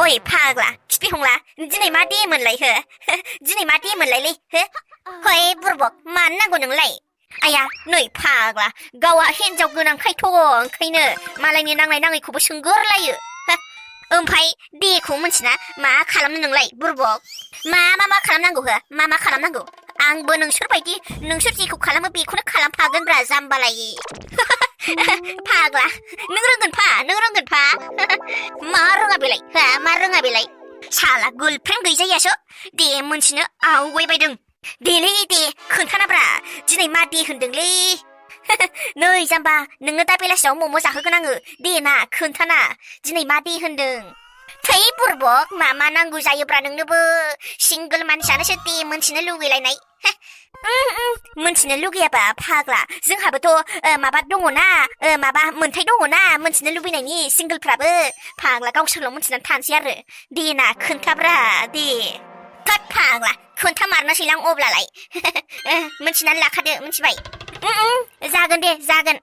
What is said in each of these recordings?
ओइ फाग्ला खिफि हंला दिनै मा दे मोनलाय हो दिनै मा दे मोनलायलै हो हय बुरबक मानो नांगौ नोंलाय आया नै फाग्ला गावहा हिनजाव गोनांखायथ' ओंखायनो मालायनि नांनाय नाङैखौबो सोंगोरलायो ओमफ्राय देखौ मिन्थिना मा खालामनो नोंलाय बुरबक मा खालामनांगौ हो मा खालामनांगौ आंबो नोंसोर जेखौ खालामो बेखौनो खालामफागोनब्रा जाम्बालाय फाग्ला नों रोंगोन फा मा रोङा बेलाय हो मा रोङा बेलाय साला गोलफ्रेन्ड गैजायासो दे मोनथिनो आवगायबायदों देलै दे खोन्थानाब्रा दिनै मा दे होनदोंलै नै जाम्बा नोंनो दा बेलासियाव मम' जाहोगोन आङो दे ना खोन्थाना दिनै मा दे होनदों थै बुरबक मा नांगौ जायोब्रा नोंनोबो सिंगोल मानसियानोसो दे मोनथिनो लुगैलायनाय मोनथिनो लुगैयाबा फाग्ला जोंहाबोथ' माबा दङना माबा मोन्थाय दङना मोनथिनो लुबैनायनि सिंगोलफ्राबो फाग्ला गावसोरल' मोनथिनानै थानोसै आरो दे ना खोन्थाब्रा दे थोद फाग्ला खोन्थामारनोसैलां अब्लालाय मोनथिनानै लाखादो मिथिबाय जागोन दे जागोन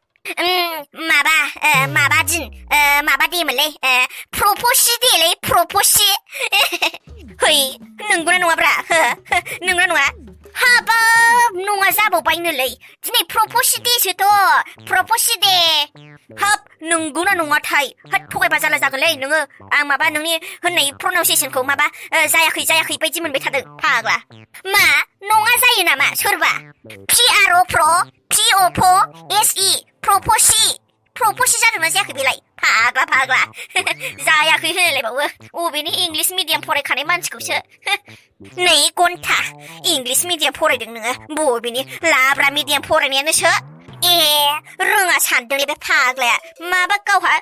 माबा देमोनलै प्रप'सि देलै प्रप'सि है नंगौना नङाब्रा नंगौना नङा हाबाब नङा जाबावबायनोलै दिनै प्रप'सि देसोथ' प्रप'सि दे हाब नंगौना नङाथाय होद थगायबा जाला जागोनलै नोङो आं माबा नोंनि होननाय प्रनाउन्सियेसनखौ माबा जायाखै बायदि मोनबाय थादों फाग्ला मा नङा जायो नामा सोरबा PROPSE प्रप'सि जादोंना जायाखै बेलाय फाग्ला जायाखै होनलायबावो अबेनि इंलिस मिडियाम फरायखानाय मानसिखौसो नै घन्टा इंलिस मिडियाम फरायदों नोङो बबेनि लाब्रा मिडियाम फरायनायानोसो ए रोङा सानदोंलै बे फाग्लाया माबा गावहा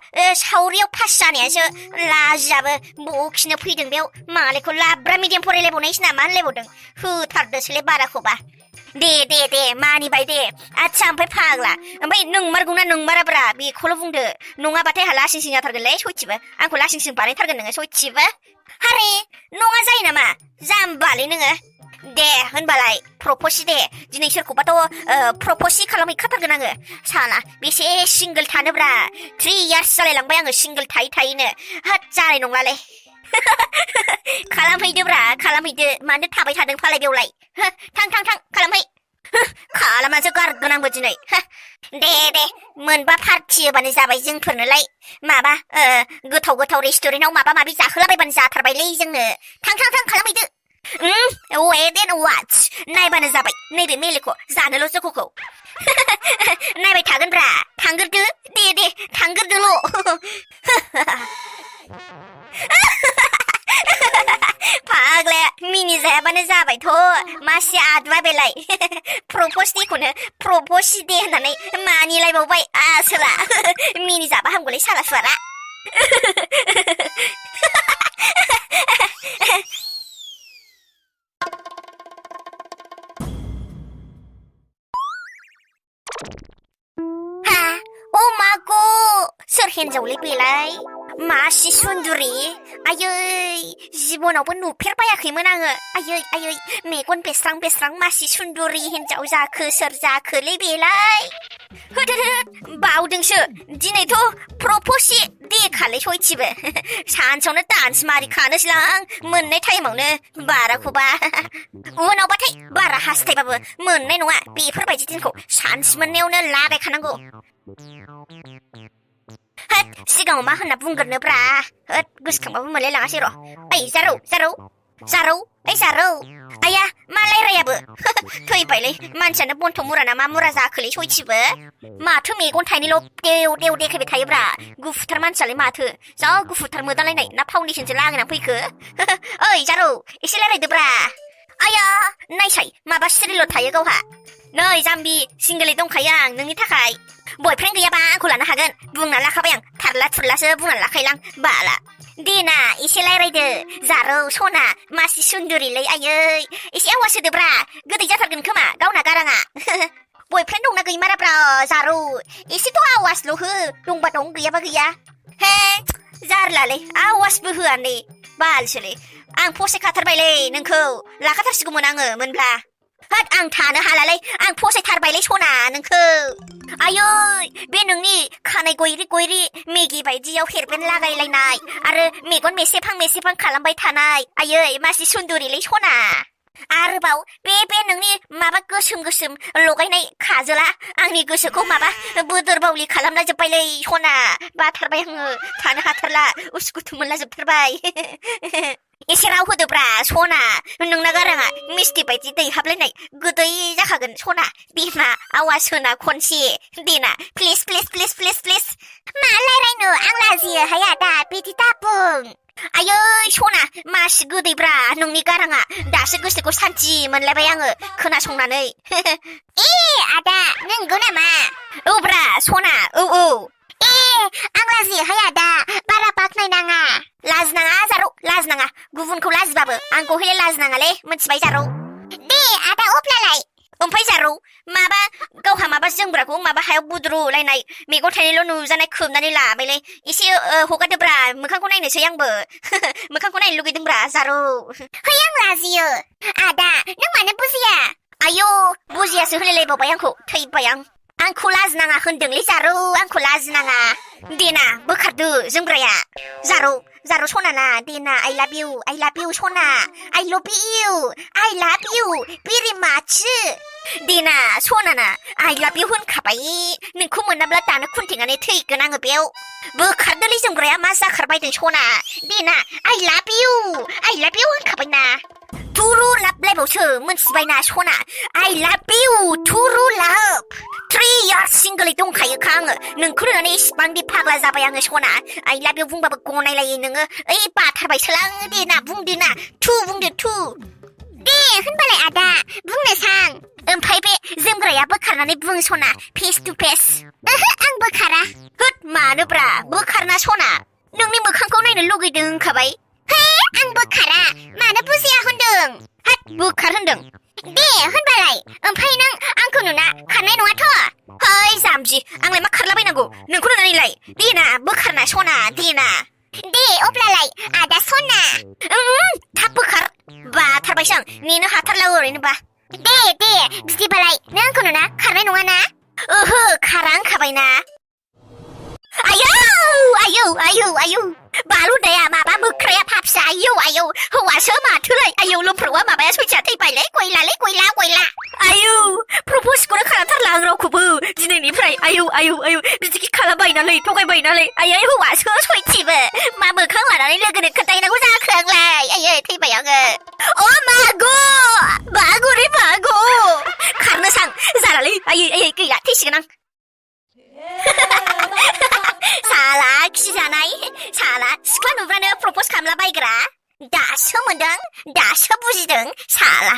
सावरियाव पास जानायासो लाजियाबो बखिनो फैदों बेयाव मालायखौ लाब्रा मिडियाम फरायलायबावनायसो नामा होनलायबावदों होथारदोसोलै बाराखौबा दे मानिबाय दे आच्छा ओमफ्राय फाग्ला ओमफ्राय नोंमारगौना नोंमाराब्रा बेखौल' बुंदो नङाबाथाय आंहा लासिंसिं जाथारगोनलै सयथिबो आंखौ लासिंसिं बानायथारगोन नोङो सयथिबो हारे नङा जायो नामा जाम्बालै नोङो दे होनबालाय प्रप'सि दे दिनै सोरखौबाथ' प्रप'सि खालामहैखाथारगोन आङो साला बेसे सिंगोल थानोब्रा 3 इयार्स जालायलांबाय आङो सिंगोल थायैनो होद जानाय नंलालै खालामहैदो मानो थाबाय थादों फालाय बेवलाय थां खालामहै खालामासो गारगोन आंबो दिनै दे मोनबा पार्टि होबानो जाबाय जोंफोरनोलाय माबा गोथाव रेस्टुरेन्टाव माबा माबि जाहोलाबायबानो जाथारबायलै जोंनो थां खालामहैदो वेट एन्ड वाच नायबानो जाबाय नैबे मेलेखौ जानोल' जोखौखौ नायबाय थागोनब्रा थांगोरदो दे थांगोरदोल' फाग्लाया मिनि जायाबानो जाबायथ' मासि आदुवा बेलाय प्रप'स देखौनो प्रप'सि दे होननानै मानिलायबावबाय आसोला मिनि जाबा हामगौलै साला सुवारा अ मागौ सोर हिनजावलै बेलाय मासि सुन्दुरि आयै जिबनावबो नुफेरबायाखैमोन आङो आयै मेगन बेस्रां मासि सुन्दुरि हिनजाव जाखो सोर जाखोलै बेलाय होद बावदोंसो दिनैथ' प्रप'सि देखालै सयथिबो सानसेयावनो डान्स मारिखानोसैलां मोननाय टाइमावनो बाराखौबा उनावबाथाय बारा हास्थायबाबो मोननाय नङा बेफोरबायदि दिनखौ सान्स मोननायावनो लागायखानांगौ होद सिगाङाव मा होनना बुंगोरनोब्रा होद गोसोखांबाबो मोनलायलाङासै र' ओइ जारौ आया मा रायरायाबो थैबायलै मानसियानो बन्थ' मुरा ना मा मुरा जाखोलै सयथिबो माथो मेगन थाइनैल' देव देखायबाय थायोब्रा गुफुरथार मानसियालाय माथो जा गुफुरथार मोदानलायनाय ना फाउन्डेसनसो लागायनानै फैखो ओइ जारौ एसे रायलायदोब्रा आया नायसाय माबा सिरिल' थायो गावहा नै जाम्बि सिंगोलै दंखायो आं नोंनि थाखाय बयफ्रेन्ड गैयाबा आंखौ लानो हागोन बुंना लाखाबाय आं थारला थुरलासो बुंनानै लाखायलां बाला देना एसे रायलायदो जारौ सना मासि सुन्दुरिलै आयै एसे आवाज होदोब्रा गोदै जाथारगोन खोमा गावना गाराङा बयफ्रेन्ड दंना गैमाराब्रा जारौ एसेथ' आवाजल' हो दंबा दं गैयाबा गैया हे जारलालै आवाजबो होआ नै बालसोलै आं फसायखाथारबायलै नोंखौ लाखाथारसिगौमोन आङो मोनब्ला होद आं थानो हालालै आं फसायथारबायलै सना नोंखौ आयै बे नोंनि खानाय गयरि मेगि बायदियाव हेरबेन लागायलायनाय आरो मेगन मेसेफां खालामबाय थानाय आयै मासि सुन्दुरिलै सना आरोबाव बे नोंनि माबा गोसोम लगायनाय खाजोला आंनि गोसोखौ माबा बोदोर बावलि खालामना जोब्बायलै सना बाथारबाय आङो थानो हाथारला उसुखुथु मोनला जोबथारबाय एसे राव होदोब्रा सना नोंना गाराङा मिस्टि बायदि दै हाबलायनाय गोदै जाखागोन सना देना आवाज होना खनसे देना प्लिज मा रायलायनो आं लाजियोहाय आदा बिदि दाबुं आयै सना मासि गोदैब्रा नोंनि गाराङा दासो गोसोखौ सान्थि मोनलायबाय आङो खोनासंनानै आदा नंगौ नामा औब्रा सना औ आं लाजियोहाय आदा बारा बाख्नायनाङा लाजिनाङा जारौ लाजिनाङा गुबुनखौ लाजिबाबो आंखौहाय लाजिनाङालै मिथिबाय जारौ दे आदा अब्लालाय ओमफ्राय जारौ माबा गावहा माबा जोमग्राखौ माबा हायाव बुद्रुलायनाय मेगन थाइनैल' नुजानाय खोबनानै लाबायलै एसे हगारदोब्रा मोखांखौ नायनोसै आंबो मोखांखौ नायनो लुगैदोंब्रा जारौ है आं लाजियो आदा नों मानो बुजिया आयौ बुजियासो होनलायलायबावबाय आंखौ थैबाय आंखौ लाजिनाङा होनदोंलै जारौ आंखौ लाजिनाङा देना बोखारदो जोमग्राया जारौ सनाना देना I love you सना I love you very much देना सनाना I love you होनखाबाय नोंखौ मोनाब्ला दानो खुन्थेनानै थैगोन आङो बेयाव बोखारदोलै जोमग्राया मा जाखारबायदों सना देना I love you होनखाबायना टुरु लाभलायबावसो मोनथिबायना सना I love you टुरु लाभ 3 years सिंगोलै दंखायोखा आङो नोंखौ नुनानै इसिबांदि फाग्ला जाबाय आङो सना I love you बुंबाबो गनायलायो नोङो ओइ बाथारबायसोलां देना बुंदोना बुंदो दे होनबालाय आदा बुंनो सां ओमफ्राय बे जोमग्राया बोखारनानै बुं सना फेस टु फेस आं बोखारा होद मानोब्रा बोखारना सना नोंनि मोखांखौ नायनो लुगैदों होनखाबाय आं बोखारा मानो बुजिया होनदों हाद बोखार होनदों दे होनबालाय ओमफ्राय नों आंखौ नुना खारनाय नङाथ' है जाम्बि आंलाय मा खारलाबायनांगौ नोंखौ नुनानैलाय देना बोखारना सना देना दे अब्लालाय आदा सना थाब बोखार बाथारबायसो आं नेनो हाथारला ओरैनोबा दे बिदिबालाय नों आंखौ नुना खारनाय नङाना ओहो खारा होनखाबायना आयौ बालुदाया माबा मोख्राया फाफिसा आयौ हौवासो माथोलाय आयौ लोमफ्रौआ माबाया सयथिया थैबायलै गयला आयौ प्रप'जखौनो खालामथारला आं रावखौबो दिनैनिफ्राय आयौ बिदि खालामबायनालै थगायबायनालै आयै हौवासो सयथिबो मा मोखां लानानै लोगोनो खोन्थाहैनांगौ जाखो आंलाय आयै थैबाय आङो मागौ खारनो सां जालालै आयै गैला थैसिगोन आं साला खिजानाय साला सिख्ला नुब्रानो प्रप'ज खालामला बायग्रा दासो मोनदों दासो बुजिदों साला